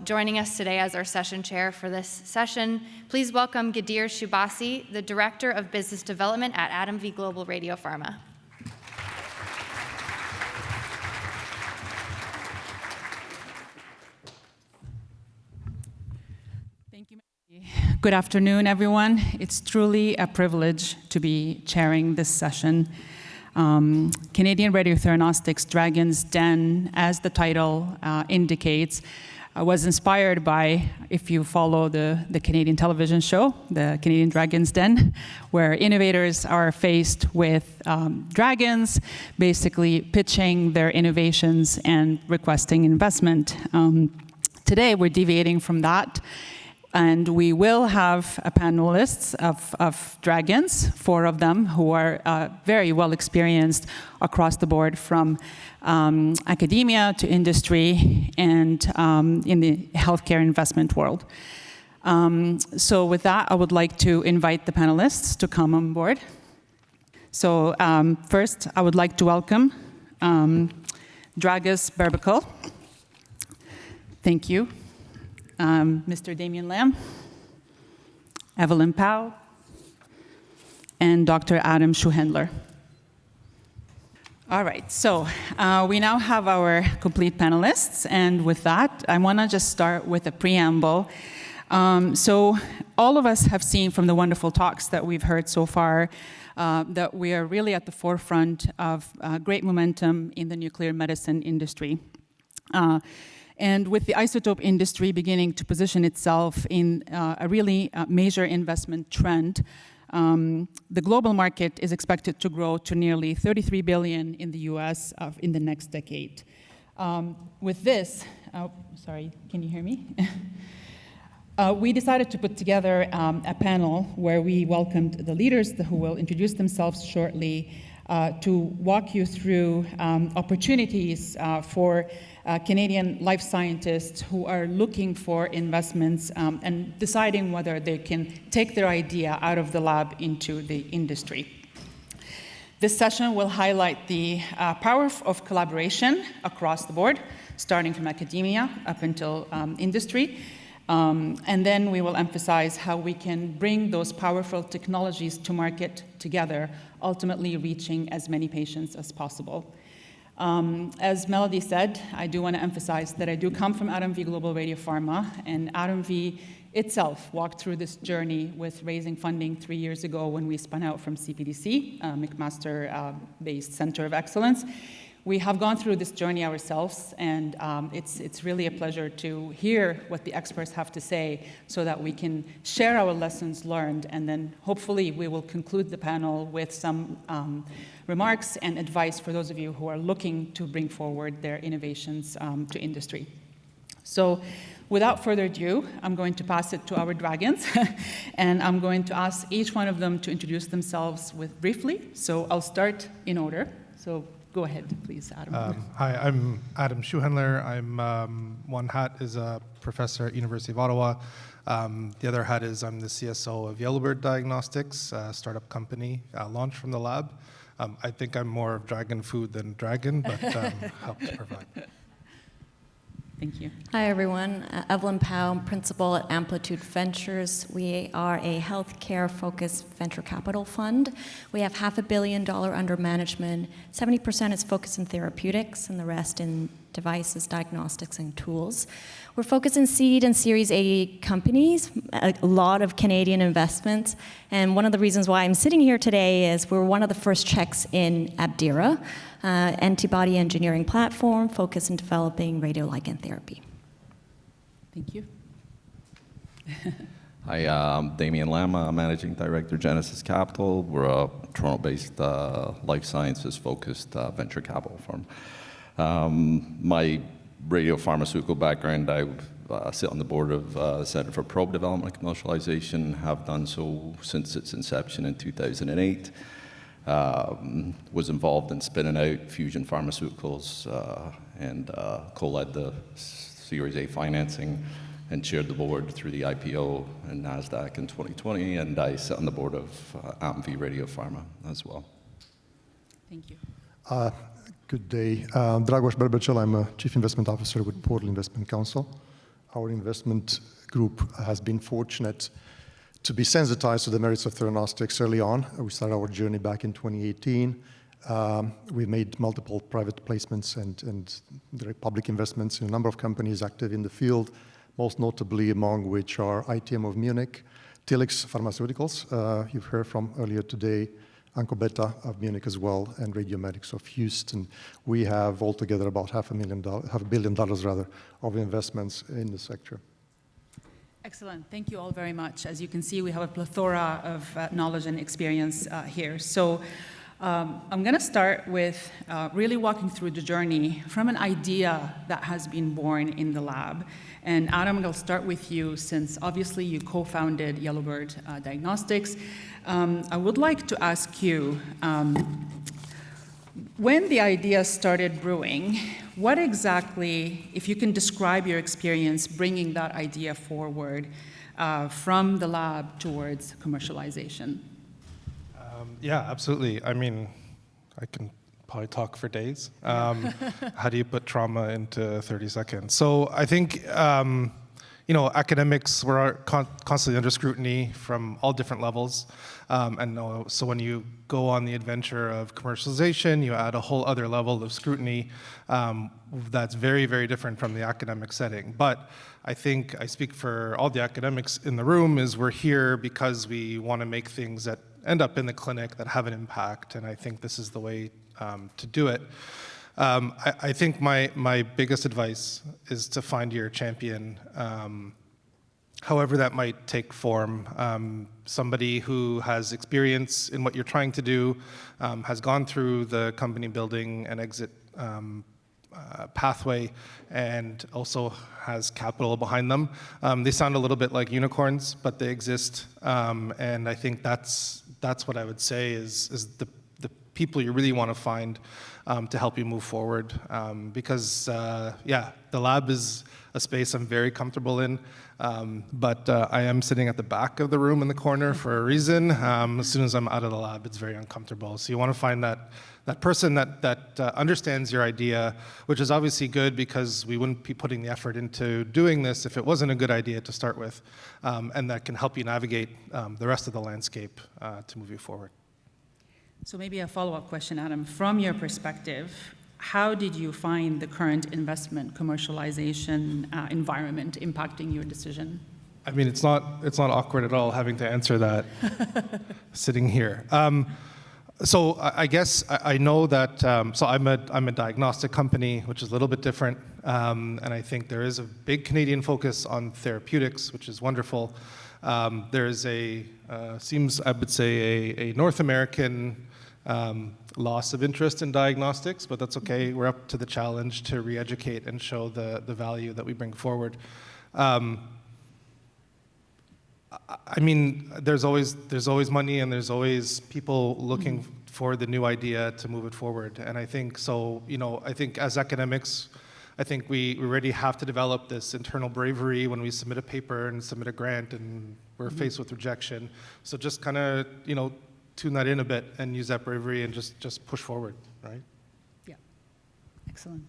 joining us today as our session chair for this session, please welcome Gadir Shubasi, the Director of Business Development at Adam V Global Radiopharma. Thank you. Good afternoon, everyone. It's truly a privilege to be chairing this session. Canadian Radiotheranostics Dragons Den, as the title indicates, was inspired by, if you follow the Canadian television show, the Canadian Dragons Den, where innovators are faced with dragons, basically pitching their innovations and requesting investment. Today, we're deviating from that. And we will have panelists of dragons, 4 of them, who are very well experienced across the board, from academia to industry and in the healthcare investment world. So with that, I would like to invite the panelists to come on board. So first, I would like to welcome Dragus Berbical. Thank you. Mr. Damien Lam, Evelyn Powell, and Dr. Adam Schuhendler. All right, so we now have our complete panelists, and with that, I want to just start with a preamble. So all of us have seen from the wonderful talks that we've heard so far that we are really at the forefront of great momentum in the nuclear medicine industry. And with the isotope industry beginning to position itself in a really major investment trend, the global market is expected to grow to nearly $33 billion in the US in the next decade. With this, sorry, can you hear me? We decided to put together a panel where we welcomed the leaders who will introduce themselves shortly to walk you through opportunities for Canadian life scientists who are looking for investments and deciding whether they can take their idea out of the lab into the industry. This session will highlight the power of collaboration across the board, starting from academia up until industry. And then we will emphasize how we can bring those powerful technologies to market together, ultimately reaching as many patients as possible. As Melody said, I do want to emphasize that I do come from Adam V Global Radiopharma, and Adam V itself walked through this journey with raising funding 3 years ago when we spun out from CPDC, McMaster-based Center of Excellence. We have gone through this journey ourselves, and it's really a pleasure to hear what the experts have to say so that we can share our lessons learned, and then hopefully we will conclude the panel with some remarks and advice for those of you who are looking to bring forward their innovations to industry. So without further ado, I'm going to pass it to our dragons, and I'm going to ask each one of them to introduce themselves briefly. So I'll start in order. So go ahead, please, Adam. Hi, I'm Adam Schuhendler. One hat is a professor at University of Ottawa. The other hat is I'm the CSO of Yellowbird Diagnostics, a startup company launched from the lab. I think I'm more of dragon food than dragon, but help to provide. Thank you. Hi, everyone. Evelyn Powell, principal at Amplitude Ventures. We are a healthcare-focused venture capital fund. We have $500 million under management. 70% is focused in therapeutics, and the rest in devices, diagnostics, and tools. We're focused in seed and Series A companies, a lot of Canadian investments. And one of the reasons why I'm sitting here today is we're one of the first checks in Abdera, antibody engineering platform focused in developing radioligand therapy. Thank you. Hi, I'm Damien Lam, Managing Director, Genesis Capital. We're a Toronto-based life sciences-focused venture capital firm. My radiopharmaceutical background, I sit on the board of Center for Probe Development and Commercialization, have done so since its inception in 2008. Was involved in spinning out Fusion Pharmaceuticals and co-led the Series A financing and chaired the board through the IPO and NASDAQ in 2020, and I sit on the board of Adam V Radiopharma as well. Thank you. Good day. Dragoș Berbical, I'm a Chief Investment Officer with Portal Investment Council. our investment group has been fortunate to be sensitized to the merits of theranostics early on. We started our journey back in 2018. We made multiple private placements and direct public investments in a number of companies active in the field, most notably among which are ITM of Munich, Telix Pharmaceuticals, you've heard from earlier today, Ancobeta of Munich as well, and Radiomedics of Houston. We have altogether about $500 million of investments in the sector. Excellent. Thank you all very much. As you can see, we have a plethora of knowledge and experience here. So I'm going to start with really walking through the journey from an idea that has been born in the lab. And Adam, I'll start with you, since obviously you co-founded Yellowbird Diagnostics. I would like to ask you, when the idea started brewing, what exactly, if you can describe your experience bringing that idea forward from the lab towards commercialization? Yeah, absolutely. I mean, I can probably talk for days. How do you put trauma into 30 seconds? So I think, academics were constantly under scrutiny from all different levels. So when you go on the adventure of commercialization, you add a whole other level of scrutiny that's very, very different from the academic setting. But I think I speak for all the academics in the room, is we're here because we want to make things that end up in the clinic that have an impact, and I think this is the way to do it. I think my biggest advice is to find your champion, however that might take form. Somebody who has experience in what you're trying to do, has gone through the company building and exit pathway, and also has capital behind them. They sound a little bit like unicorns, but they exist, and I think that's what I would say is the people you really want to find to help you move forward, because the lab is a space I'm very comfortable in, but I am sitting at the back of the room in the corner for a reason. As soon as I'm out of the lab, it's very uncomfortable. So you want to find that person that understands your idea, which is obviously good, because we wouldn't be putting the effort into doing this if it wasn't a good idea to start with, and that can help you navigate the rest of the landscape to move you forward. So maybe a follow-up question, Adam. From your perspective, how did you find the current investment commercialization environment impacting your decision? I mean, it's not awkward at all having to answer that sitting here. So I guess I know that. So I'm a diagnostic company, which is a little bit different, and I think there is a big Canadian focus on therapeutics, which is wonderful. There is seems, I would say, a North American loss of interest in diagnostics, but that's okay. We're up to the challenge to re-educate and show the value that we bring forward. I mean, there's always money, and there's always people looking for the new idea to move it forward. And I think so. I think as academics, I think we already have to develop this internal bravery when we submit a paper and submit a grant, and we're faced with rejection. So just kind of tune that in a bit and use that bravery and just push forward, right? Yeah, excellent.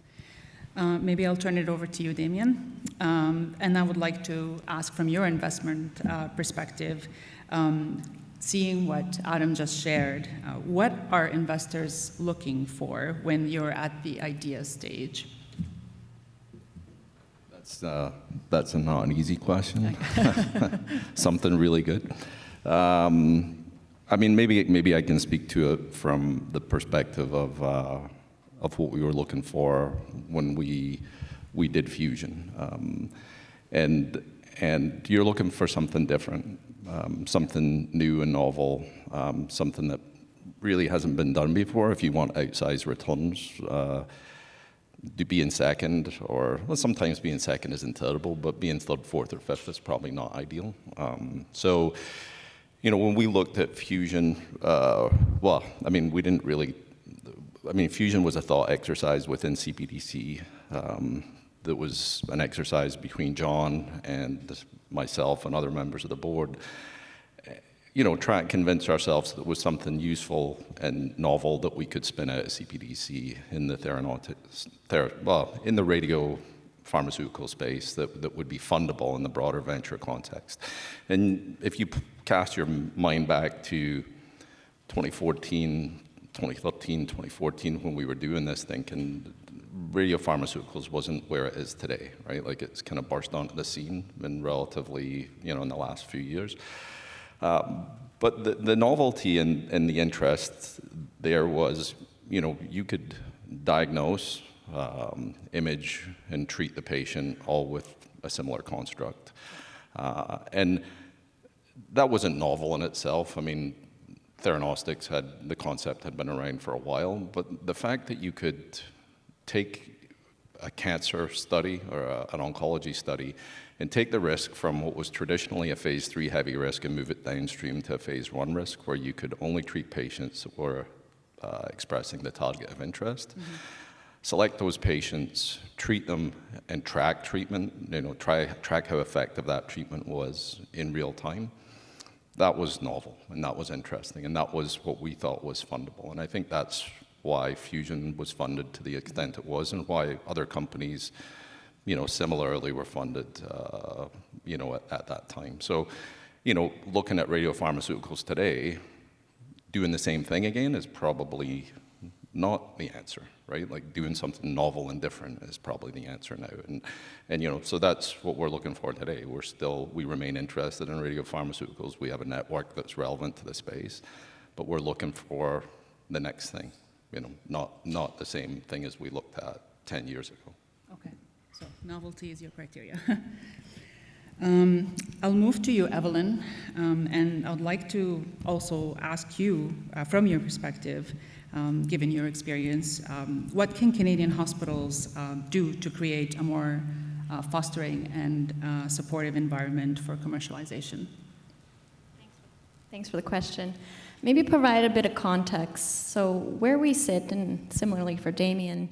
Maybe I'll turn it over to you, Damien. And I would like to ask, from your investment perspective, seeing what Adam just shared, what are investors looking for when you're at the idea stage? That's not an easy question. Something really good. I mean, maybe I can speak to it from the perspective of what we were looking for when we did fusion, and you're looking for something different, something new and novel, something that really hasn't been done before. If you want outsized returns, to be in second, or sometimes being second isn't terrible, but being third, fourth, or fifth is probably not ideal. So, when we looked at fusion, we didn't really. Fusion was a thought exercise within CPDC. That was an exercise between John and myself and other members of the board. Try and convince ourselves that it was something useful and novel that we could spin out at CPDC in the in the radio pharmaceutical space that would be fundable in the broader venture context. And if you cast your mind back to 2014, 2013, 2014, when we were doing this, thinking radiopharmaceuticals wasn't where it is today, right? Like it's kind of burst onto the scene in relatively, in the last few years. But the novelty and the interest there was, you could diagnose, image, and treat the patient all with a similar construct. And that wasn't novel in itself. I mean, theranostics the concept had been around for a while, but the fact that you could take a cancer study or an oncology study and take the risk from what was traditionally a phase 3 heavy risk and move it downstream to a phase 1 risk where you could only treat patients that were expressing the target of interest. Mm-hmm. Select those patients, treat them, and track treatment, track how effective that treatment was in real time. That was novel, and that was interesting, and that was what we thought was fundable. And I think that's why Fusion was funded to the extent it was, and why other companies, similarly were funded, at that time. So, looking at radiopharmaceuticals today, doing the same thing again is probably not the answer, right? Like doing something novel and different is probably the answer now. And so that's what we're looking for today. We remain interested in radiopharmaceuticals. We have a network that's relevant to the space, but we're looking for the next thing, not the same thing as we looked at 10 years ago. Okay, so novelty is your criteria. I'll move to you, Evelyn, and I'd like to also ask you, from your perspective, given your experience, what can Canadian hospitals do to create a more fostering and supportive environment for commercialization? Thanks for the question. Maybe provide a bit of context. So where we sit, and similarly for Damien,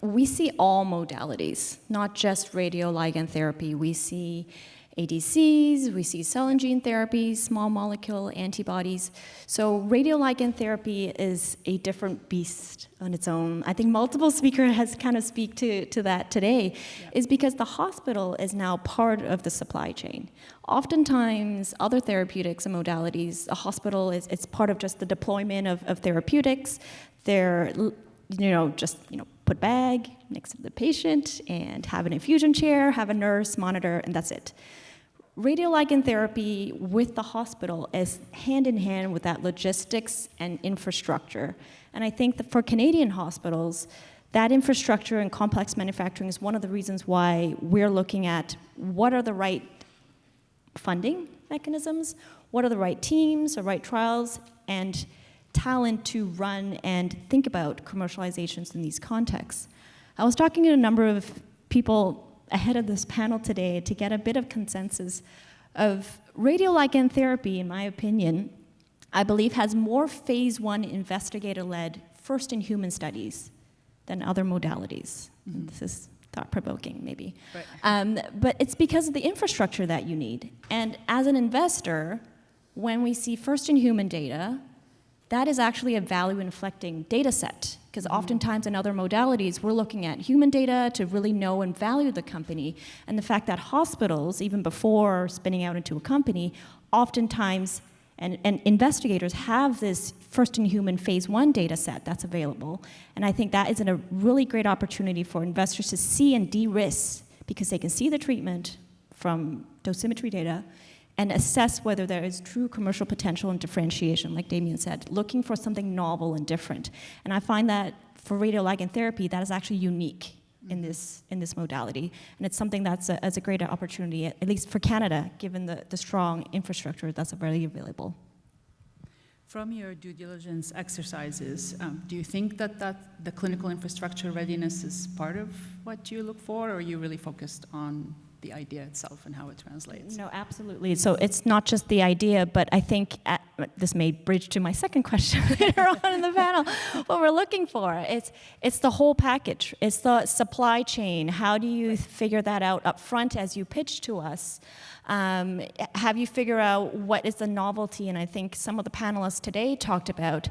we see all modalities, not just radioligand therapy. We see ADCs, we see cell and gene therapies, small molecule antibodies. So radioligand therapy is a different beast on its own. I think multiple speakers has kind of speak to that today, is because the hospital is now part of the supply chain. Oftentimes, other therapeutics and modalities, a hospital it's part of just the deployment of therapeutics. They're put bag next to the patient and have an infusion chair, have a nurse monitor, and that's it. Radioligand therapy with the hospital is hand in hand with that logistics and infrastructure. And I think that for Canadian hospitals, that infrastructure and complex manufacturing is one of the reasons why we're looking at what are the right funding mechanisms, what are the right teams or right trials, and talent to run and think about commercializations in these contexts. I was talking to a number of people ahead of this panel today to get a bit of consensus of radioligand therapy, in my opinion, I believe has more phase 1 investigator-led first-in-human studies than other modalities. Mm-hmm. This is thought-provoking, maybe. Right. But it's because of the infrastructure that you need. And as an investor, when we see first-in-human data, that is actually a value-inflecting data set, because oftentimes in other modalities, we're looking at human data to really know and value the company. And the fact that hospitals, even before spinning out into a company, oftentimes, and investigators have this first-in-human phase 1 data set that's available. And I think that is a really great opportunity for investors to see and de-risk, because they can see the treatment from dosimetry data and assess whether there is true commercial potential and differentiation, like Damien said, looking for something novel and different. And I find that for radioligand therapy, that is actually unique in this modality. And it's something that's a great opportunity, at least for Canada, given the strong infrastructure that's already available. From your due diligence exercises, do you think that the clinical infrastructure readiness is part of what you look for, or are you really focused on the idea itself and how it translates? No, absolutely. So it's not just the idea, but I think this may bridge to my second question later on in the panel. What we're looking for, it's the whole package. It's the supply chain. How do you figure that out up front as you pitch to us? Have you figured out what is the novelty? And I think some of the panelists today talked about,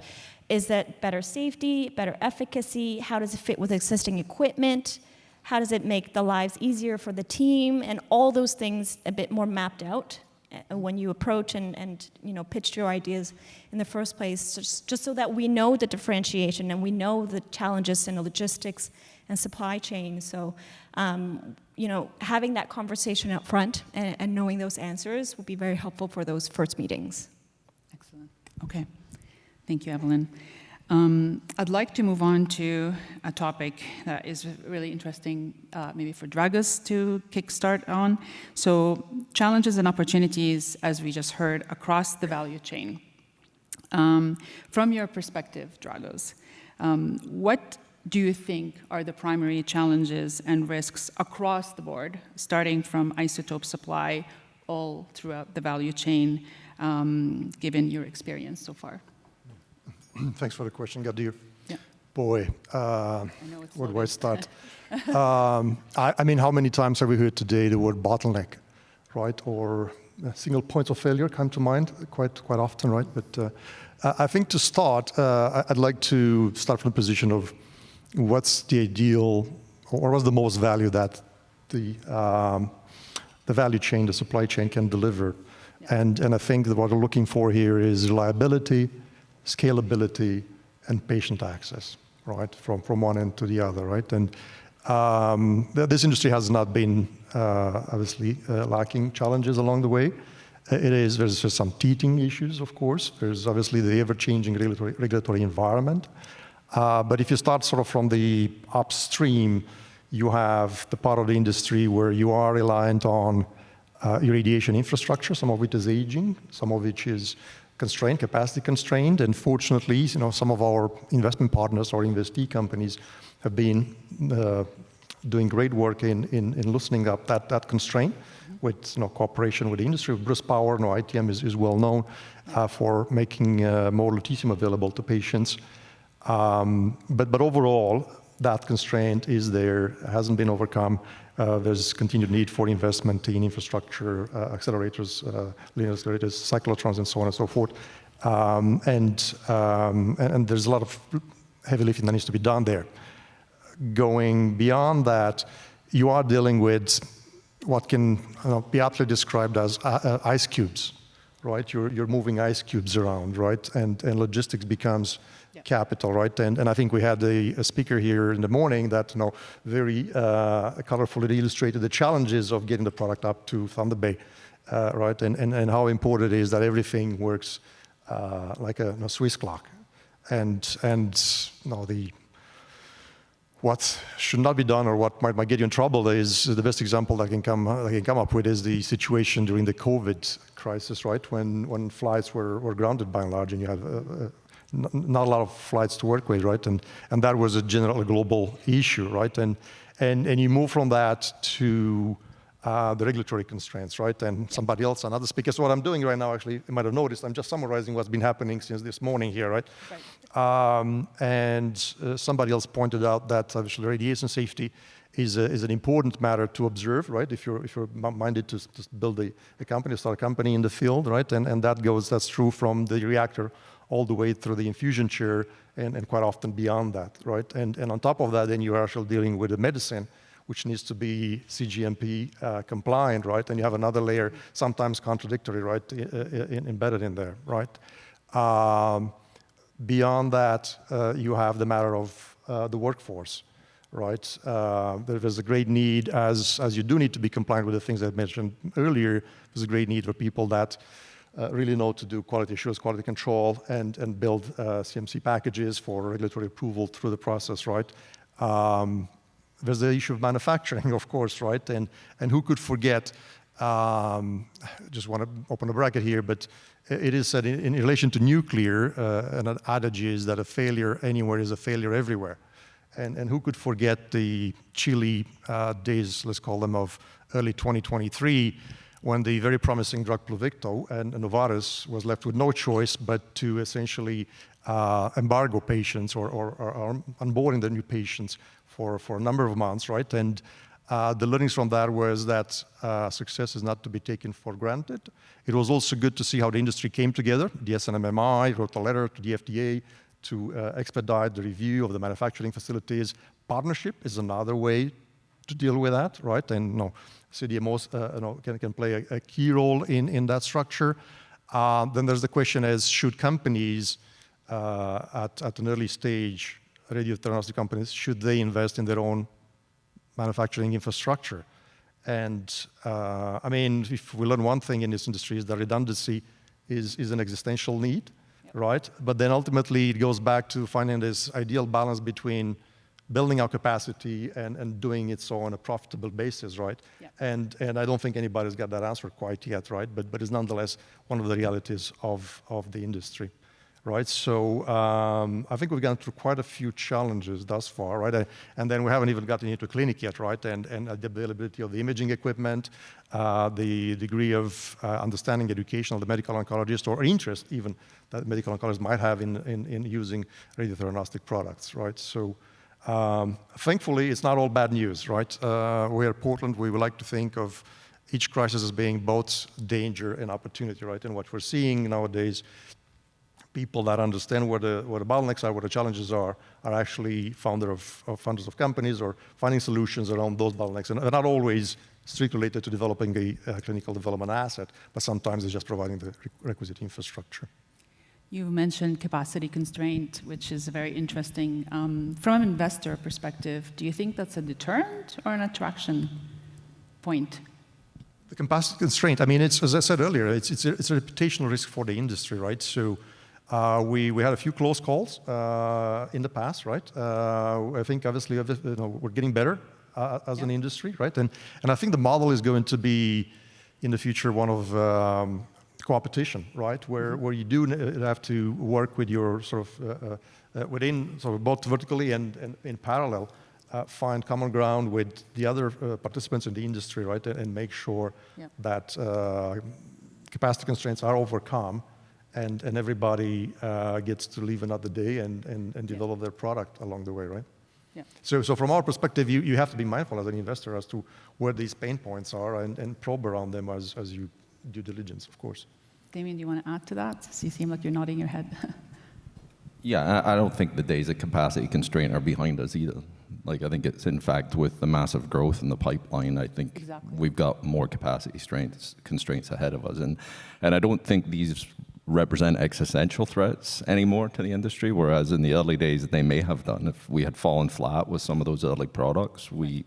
is that better safety, better efficacy? How does it fit with existing equipment? how does it make the lives easier for the team, and all those things a bit more mapped out when you approach and pitch your ideas in the first place, just so that we know the differentiation and we know the challenges in the logistics and supply chain. So, having that conversation up front and knowing those answers will be very helpful for those first meetings. Excellent. Okay. Thank you, Evelyn. I'd like to move on to a topic that is really interesting, maybe for Dragos to kickstart on. So, challenges and opportunities, as we just heard, across the value chain. From your perspective, Dragos, what do you think are the primary challenges and risks across the board, starting from isotope supply all throughout the value chain, given your experience so far? Thanks for the question, Gadir. Yeah. Boy, where do I start? I mean, how many times have we heard today the word bottleneck, right? Or single points of failure come to mind quite often, right? But I think to start, I'd like to start from the position of what's the ideal, or what's the most value that the value chain, the supply chain can deliver. Yeah. And I think that what we're looking for here is reliability, scalability, and patient access, right, from one end to the other, right? And this industry has not been obviously lacking challenges along the way. There's just some teething issues, of course. There's obviously the ever-changing regulatory environment. But if you start sort of from the upstream, you have the part of the industry where you are reliant on irradiation infrastructure, some of it is aging, some of which is constrained, capacity constrained, and fortunately, some of our investment partners or investee companies have been doing great work in loosening up that constraint with cooperation with the industry. Bruce Power, ITM is well known for making more lutetium available to patients. But overall, that constraint is there, hasn't been overcome. There's continued need for investment in infrastructure, accelerators, linear accelerators, cyclotrons, and so on and so forth. And there's a lot of heavy lifting that needs to be done there. Going beyond that, you are dealing with what can be aptly described as ice cubes, right? You're moving ice cubes around, right? And logistics becomes capital, right? And I think we had a speaker here in the morning that very colorfully illustrated the challenges of getting the product up to Thunder Bay, right? And how important it is that everything works like a Swiss clock. And what should not be done or what might get you in trouble is the best example that I can come up with is the situation during the COVID crisis, right? When flights were grounded by and large, and you had not a lot of flights to work with, right? And that was a global issue, right? And you move from that to the regulatory constraints, right? And somebody else, another speaker. So what I'm doing right now, actually, you might have noticed, I'm just summarizing what's been happening since this morning here, right? And somebody else pointed out that obviously radiation safety is an important matter to observe, right? If you're minded to build a company, start a company in the field, right? And that's true from the reactor all the way through the infusion chair and quite often beyond that, right? And on top of that, then you're actually dealing with a medicine which needs to be CGMP compliant, right? And you have another layer, sometimes contradictory, right, embedded in there, right? Beyond that, you have the matter of the workforce, right? There's a great need, as you do need to be compliant with the things I mentioned earlier, there's a great need for people that really know to do quality assurance, quality control, and build CMC packages for regulatory approval through the process, right? There's the issue of manufacturing, of course, right? And who could forget, just want to open a bracket here, but it is said in relation to nuclear, an adage is that a failure anywhere is a failure everywhere. And who could forget the chilly days, let's call them, of early 2023, when the very promising drug Pluvicto and Novartis was left with no choice but to essentially embargo patients or onboarding the new patients for a number of months, right? And the learnings from that was that success is not to be taken for granted. It was also good to see how the industry came together. The SNMMI wrote a letter to the FDA to expedite the review of the manufacturing facilities. Partnership is another way to deal with that, right? And CDMOs can play a key role in that structure. Then there's the question as should companies at an early stage, radiotheranostics companies, should they invest in their own manufacturing infrastructure? And I mean, if we learn one thing in this industry is that redundancy is an existential need, right? But then ultimately it goes back to finding this ideal balance between building our capacity and doing it so on a profitable basis, right? Yeah. And I don't think anybody's got that answer quite yet, right? But it's nonetheless one of the realities of the industry, right? So I think we've gone through quite a few challenges thus far, right? And then we haven't even gotten into clinic yet, right? And the availability of the imaging equipment, the degree of understanding, education of the medical oncologist, or interest even that medical oncologists might have in using radiotheranostics products, right? So thankfully, it's not all bad news, right? We're at Portland, we would like to think of each crisis as being both danger and opportunity, right? And what we're seeing nowadays, people that understand where the bottlenecks are, where the challenges are actually founders of companies or finding solutions around those bottlenecks. And they're not always strictly related to developing a clinical development asset, but sometimes it's just providing the requisite infrastructure. You mentioned capacity constraint, which is very interesting. From an investor perspective, do you think that's a deterrent or an attraction point? The capacity constraint, I mean, it's, as I said earlier, it's a reputational risk for the industry, right? So we had a few close calls in the past, right? I think obviously we're getting better as an industry, right? And I think the model is going to be in the future one of co-opetition, right? Where you do have to work with your sort of within sort of both vertically and in parallel, find common ground with the other participants in the industry, right? And make sure that capacity constraints are overcome and everybody gets to live another day and develop their product along the way, right? Yeah. So from our perspective, you have to be mindful as an investor as to where these pain points are and probe around them as you due diligence, of course. Damien, do you want to add to that? So you seem like you're nodding your head. Yeah, I don't think the days of capacity constraint are behind us either. Like, I think it's, in fact, with the massive growth in the pipeline, I think we've got more capacity constraints ahead of us. And I don't think these represent existential threats anymore to the industry, whereas in the early days they may have done. If we had fallen flat with some of those early products, we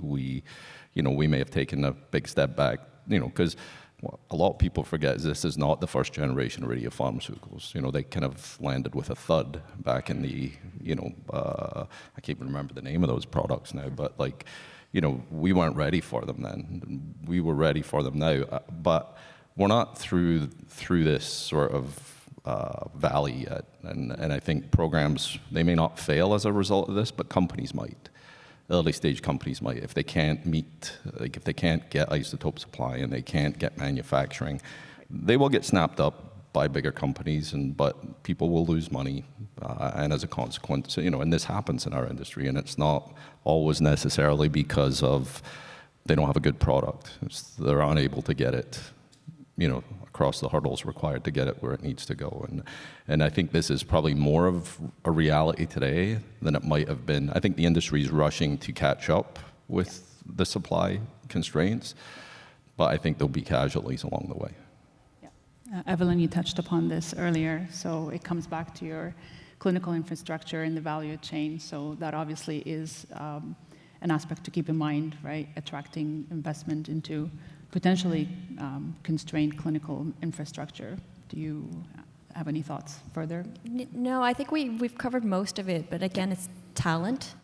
may have taken a big step back, because what a lot of people forget is this is not the first generation of radiopharmaceuticals. They kind of landed with a thud back in the, I can't even remember the name of those products now, but we weren't ready for them then. We were ready for them now, but we're not through this sort of valley yet. And I think programs, they may not fail as a result of this, but companies might. Early stage companies might, if they can't if they can't get isotope supply and they can't get manufacturing, they will get snapped up by bigger companies, but people will lose money, and as a consequence, and this happens in our industry, and it's not always necessarily because of they don't have a good product. They're unable to get it, across the hurdles required to get it where it needs to go. And I think this is probably more of a reality today than it might have been. I think the industry is rushing to catch up with the supply constraints, but I think there'll be casualties along the way. Yeah. Evelyn, you touched upon this earlier, so it comes back to your clinical infrastructure in the value chain. So that obviously is an aspect to keep in mind, right? Attracting investment into potentially constrained clinical infrastructure. Do you have any thoughts further? No, I think we've covered most of it, but again, it's talent.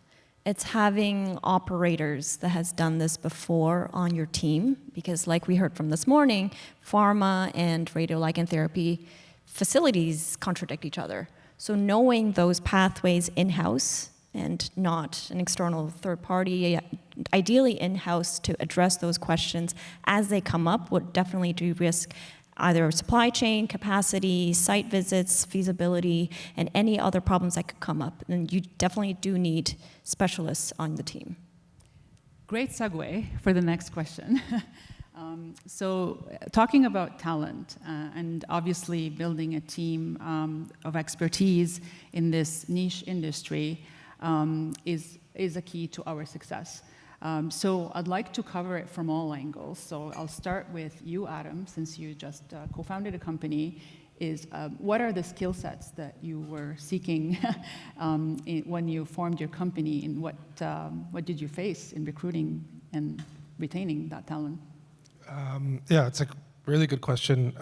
It's having operators that has done this before on your team, because like we heard from this morning, pharma and radioligand therapy facilities contradict each other. So knowing those pathways in-house and not an external third party, ideally in-house to address those questions as they come up would definitely de-risk either supply chain, capacity, site visits, feasibility, and any other problems that could come up. And you definitely do need specialists on the team. Great segue for the next question. So talking about talent and obviously building a team of expertise in this niche industry is a key to our success. So I'd like to cover it from all angles. So I'll start with you, Adam, since you just co-founded a company. What are the skill sets that you were seeking when you formed your company, and what did you face in recruiting and retaining that talent? Yeah, it's a really good question.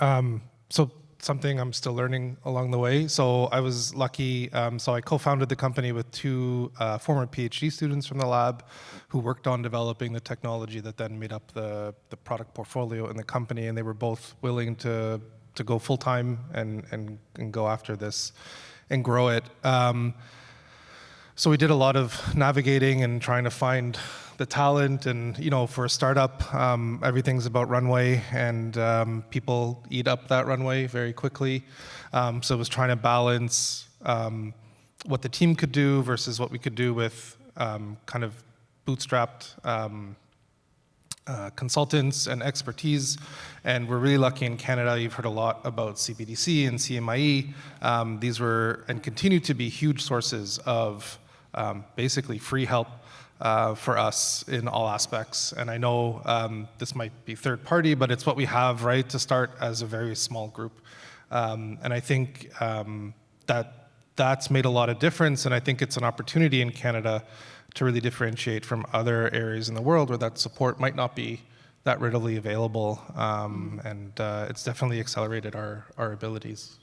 So something I'm still learning along the way. So I was lucky. So I co-founded the company with two former PhD students from the lab who worked on developing the technology that then made up the product portfolio in the company, and they were both willing to go full time and go after this and grow it. So we did a lot of navigating and trying to find the talent, and for a startup, everything's about runway, and people eat up that runway very quickly. So it was trying to balance what the team could do versus what we could do with kind of bootstrapped consultants and expertise. And we're really lucky in Canada. You've heard a lot about CBDC and CMIE. These were and continue to be huge sources of basically free help for us in all aspects. And I know this might be third party, but it's what we have, right, to start as a very small group. And I think that's made a lot of difference. And I think it's an opportunity in Canada to really differentiate from other areas in the world where that support might not be that readily available. And it's definitely accelerated our abilities.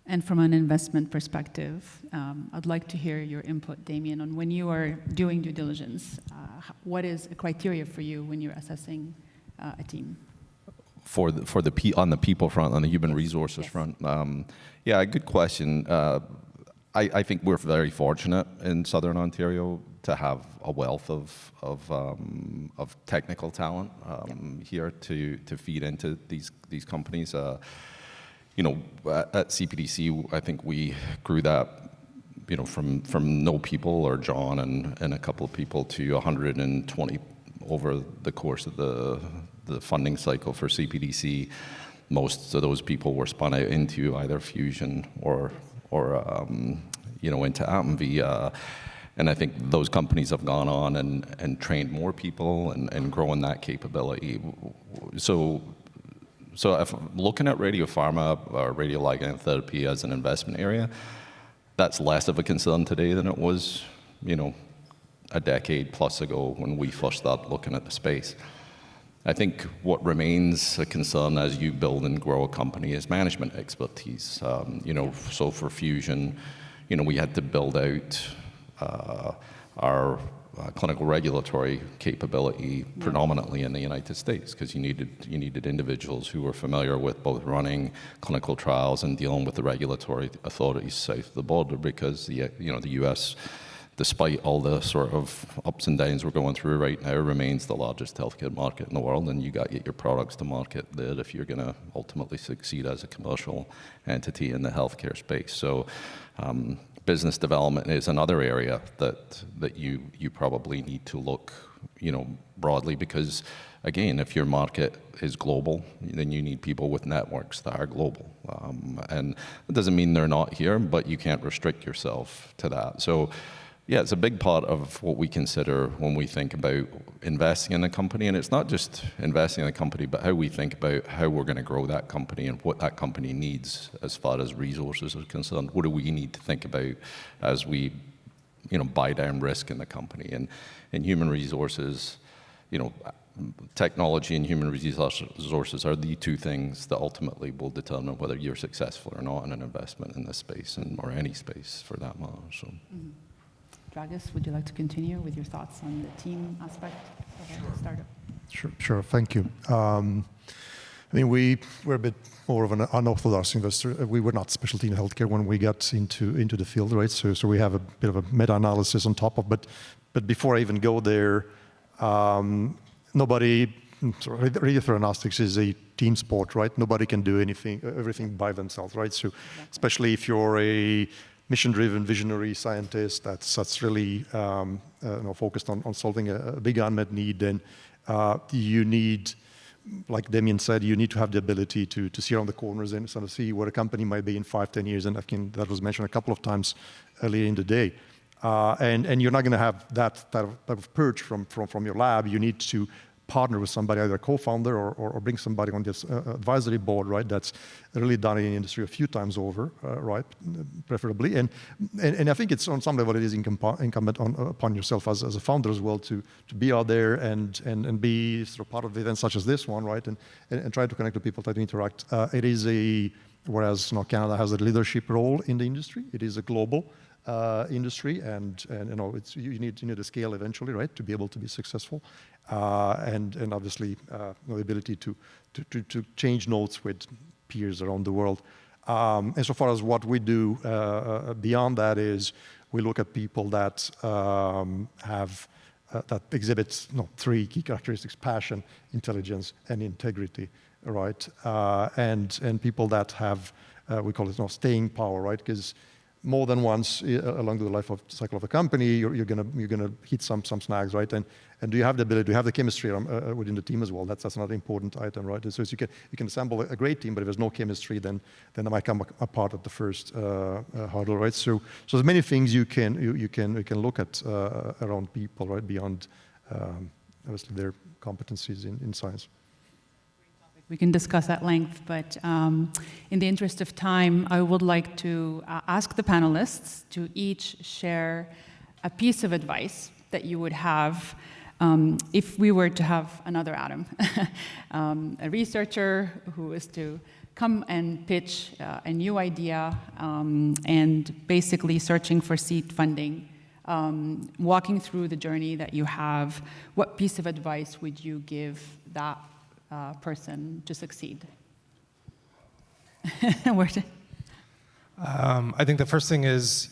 And from an investment perspective, I'd like to hear your input, Damien, on when you are doing due diligence, what is a criteria for you when you're assessing a team? On the people front, on the human resources front, yeah, good question. I think we're very fortunate in Southern Ontario to have a wealth of technical talent here to feed into these companies. At CPDC, I think we grew that, from no people or John and a couple of people to 120 over the course of the funding cycle for CPDC. Most of those people were spun out into either Fusion or into AtomV. And I think those companies have gone on and trained more people and grown that capability. So if looking at radiopharma or radioligand therapy as an investment area, that's less of a concern today than it was, a decade plus ago when we first started looking at the space. I think what remains a concern as you build and grow a company is management expertise. So for Fusion, we had to build out our clinical regulatory capability predominantly in the United States, because you needed individuals who were familiar with both running clinical trials and dealing with the regulatory authorities south of the border, because the U.S., despite all the sort of ups and downs we're going through right now, remains the largest healthcare market in the world, and you got to get your products to market there if you're going to ultimately succeed as a commercial entity in the healthcare space. So business development is another area that you probably need to look, broadly, because again, if your market is global, then you need people with networks that are global. And it doesn't mean they're not here, but you can't restrict yourself to that. So yeah, it's a big part of what we consider when we think about investing in a company. And it's not just investing in a company, but how we think about how we're going to grow that company and what that company needs as far as resources are concerned. What do we need to think about as we, buy down risk in the company? And in human resources, technology and human resources are the two things that ultimately will determine whether you're successful or not in an investment in this space, or any space for that matter. So. Mm-hmm. Dragus, would you like to continue with your thoughts on the team aspect of a startup? Sure. Thank you. We're a bit more of an unorthodox investor. We were not specialty in healthcare when we got into the field, right? So we have a bit of a meta-analysis on top of. But before I even go there, radiotheranostics is a team sport, right? Nobody can do everything by themselves, right? So especially if you're a mission-driven, visionary scientist that's really focused on solving a big unmet need, then you need, like Damien said, you need to have the ability to see around the corners and sort of see where a company might be in 5-10 years. And I think that was mentioned a couple of times earlier in the day. And you're not going to have that type of perch from your lab. You need to partner with somebody, either a co-founder or bring somebody on this advisory board, right? That's really done in the industry a few times over, right? Preferably, and I think it's on some level it is incumbent upon yourself as a founder as well to be out there and be sort of part of events such as this one, right? And try to connect with people, try to interact. It is whereas Canada has a leadership role in the industry. It is a global industry, and you need to scale eventually, right, to be able to be successful, and obviously the ability to change notes with peers around the world. And so far as what we do beyond that is we look at people that that exhibit three key characteristics: passion, intelligence, and integrity, right? And people that have we call it staying power, right? Because more than once along the life cycle of a company, you're gonna hit some snags, right? And do you have the ability, do you have the chemistry within the team as well? That's another important item, right? So you can assemble a great team, but if there's no chemistry, then that might come apart at the first hurdle, right? So there's many things you can look at around people, right? Beyond obviously their competencies in science. We can discuss at length, but in the interest of time, I would like to ask the panelists to each share a piece of advice that you would have if we were to have another Adam, a researcher who is to come and pitch a new idea and basically searching for seed funding, walking through the journey that you have. What piece of advice would you give that person to succeed? I think the first thing is,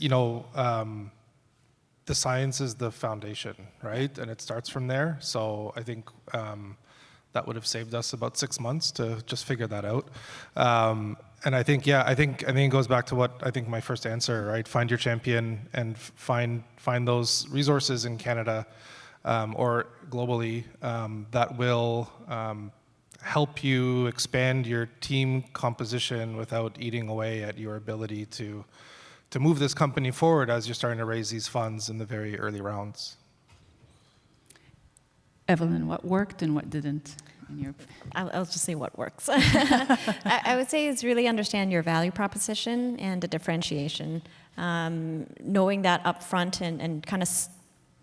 the science is the foundation, right? And it starts from there. So I think that would have saved us about 6 months to just figure that out. And I think it goes back to what I think my first answer, right? Find your champion and find those resources in Canada or globally that will help you expand your team composition without eating away at your ability to move this company forward as you're starting to raise these funds in the very early rounds. Evelyn, what worked and what didn't in your opinion? I'll just say what works. I would say is really understand your value proposition and the differentiation. Knowing that up front and kind of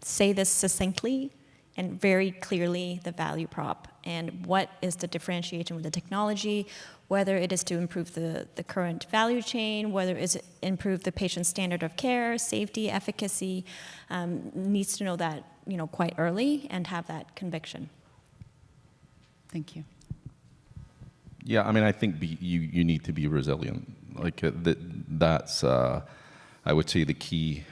say this succinctly and very clearly the value prop and what is the differentiation with the technology, whether it is to improve the current value chain, whether it is to improve the patient's standard of care, safety, efficacy, needs to know that quite early and have that conviction. Thank you. Yeah, I mean, I think you need to be resilient. Like that's I would say the key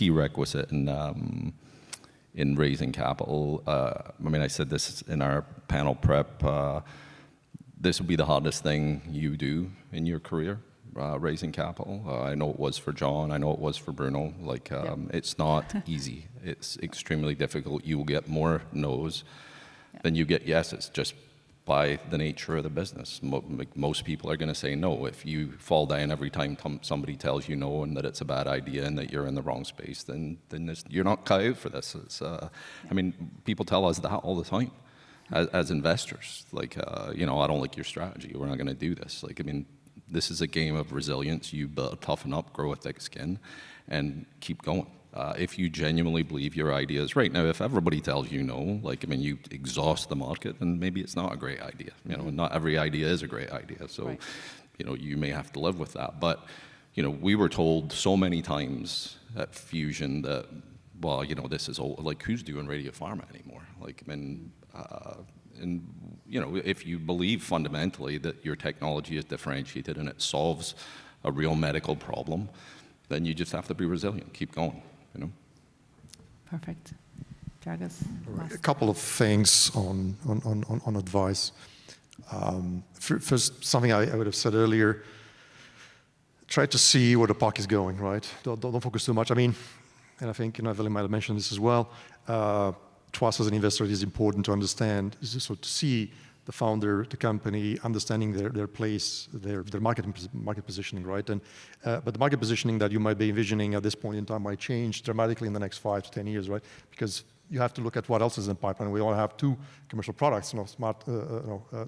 requisite in raising capital. I mean, I said this in our panel prep. This would be the hardest thing you do in your career, raising capital. I know it was for John. I know it was for Bruno. Like, it's not easy. It's extremely difficult. You will get more no's than you get yeses, just by the nature of the business. Most people are going to say no. If you fall down every time somebody tells you no and that it's a bad idea and that you're in the wrong space, then you're not cut out for this. It's, I mean, people tell us that all the time as investors. Like, I don't like your strategy. We're not going to do this. Like, I mean, this is a game of resilience. You better toughen up, grow a thick skin, and keep going. If you genuinely believe your idea is right. Now, if everybody tells you no, you exhaust the market, then maybe it's not a great idea. Not every idea is a great idea. So, right. You may have to live with that. But, we were told so many times at Fusion that, well, this is old. Like, who's doing radiopharma anymore? If you believe fundamentally that your technology is differentiated and it solves a real medical problem, then you just have to be resilient, keep going. Perfect. Dragas? A couple of things on advice. First, something I would have said earlier, try to see where the puck is going, right? Don't focus too much. I mean, and I think Evelyn might have mentioned this as well, to us as an investor, it is important to understand, so to see the founder, the company, understanding their place, their market positioning, right? And but the market positioning that you might be envisioning at this point in time might change dramatically in the next 5 to 10 years, right? Because you have to look at what else is in the pipeline. We only have 2 commercial products, smart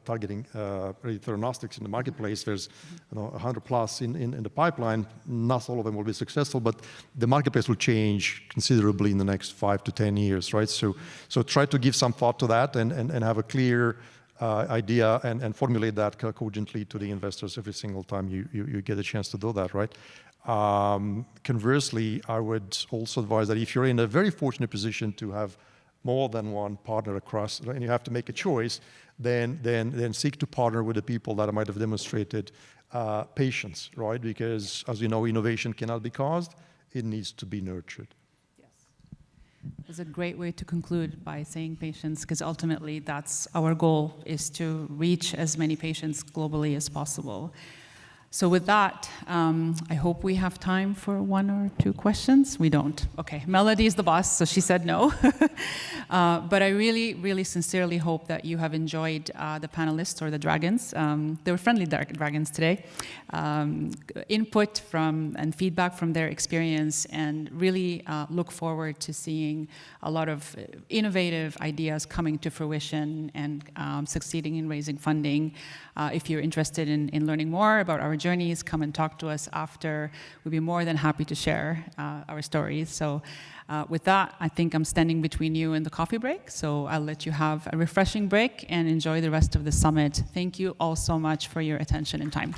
targeting radiotheranostics in the marketplace. There's 100 plus in the pipeline. Not all of them will be successful, but the marketplace will change considerably in the next 5 to 10 years, right? So try to give some thought to that and have a clear idea and formulate that cogently to the investors every single time you get a chance to do that, right? Conversely, I would also advise that if you're in a very fortunate position to have more than one partner across, and you have to make a choice, then seek to partner with the people that might have demonstrated patience, right? Because, as you know, innovation cannot be caused; it needs to be nurtured. It's a great way to conclude by saying patience, because ultimately that's our goal, is to reach as many patients globally as possible. So with that, I hope we have time for 1 or 2 questions. We don't. Okay, Melody is the boss, so she said no. But I really, really sincerely hope that you have enjoyed the panelists or the dragons. They were friendly dragons today. Input from and feedback from their experience, and really look forward to seeing a lot of innovative ideas coming to fruition and succeeding in raising funding. If you're interested in learning more about our journeys, come and talk to us after. We'd be more than happy to share our stories. So with that, I think I'm standing between you and the coffee break. So I'll let you have a refreshing break and enjoy the rest of the summit. Thank you all so much for your attention and time.